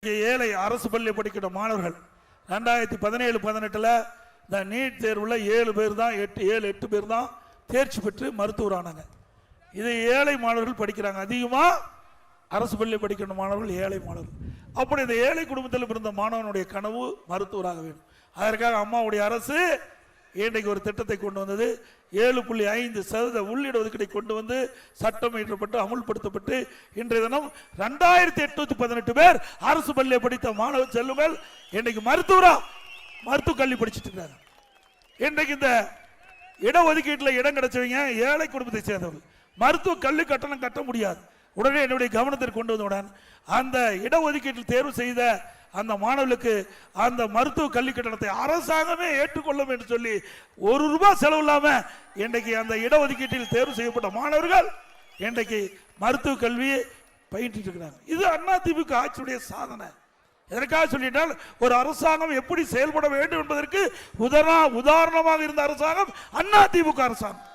ஏழை அரசு பள்ளி படிக்கிற மாணவர்கள் 2017-18 இந்த நீட் தேர்வுல 7 பேர் தான் 8 பேர் தான் தேர்ச்சி பெற்று மருத்துவரானாங்க. இது ஏழை மாணவர்கள் படிக்கிறாங்க. அதிகமா அரசு பள்ளி படிக்கிற மாணவர்கள் ஏழை மாணவர்கள். அப்படி இந்த ஏழை குடும்பத்தில் பிறந்த மாணவனுடைய கனவு மருத்துவராக வேண்டும். அதற்காக அம்மாவுடைய அரசு இன்றைக்கு ஒரு திட்டத்தை கொண்டு வந்தது. 7.5% உள்ளிட ஒதுக்கீடை கொண்டு வந்து சட்டம் இயற்றப்பட்டு அமுல்படுத்தப்பட்டு இன்றைய தினம் 2818 பேர் அரசு பள்ளியை படித்த மாணவ செல்வங்கள் இன்றைக்கு மருத்துவ கல்வி படிச்சுட்டு இருக்காங்க. இன்றைக்கு இந்த இடஒதுக்கீட்டில் இடம் கிடைச்சவங்க ஏழை குடும்பத்தை சேர்ந்தவர்கள். மருத்துவ கல்வி கட்டணம் கட்ட முடியாது. உடனே என்னுடைய கவனத்திற்கு கொண்டு வந்தவுடன் அந்த இடஒதுக்கீட்டில் தேர்வு செய்த அந்த மாணவர்களுக்கு அந்த மருத்துவ கல்வி கட்டணத்தை அரசாங்கமே ஏற்றுக்கொள்ளும் என்று சொல்லி ₹1 செலவு இல்லாம இன்றைக்கு அந்த இடஒதுக்கீட்டில் தேர்வு செய்யப்பட்ட மாணவர்கள் இன்றைக்கு மருத்துவ கல்வியை பயின்று இருக்கிறாங்க. இது அதிமுக ஆட்சியுடைய சாதனை. எதற்காக சொல்லிட்டால் ஒரு அரசாங்கம் எப்படி செயல்பட வேண்டும் என்பதற்கு உதாரணமாக இருந்த அரசாங்கம் அதிமுக அரசாங்கம்.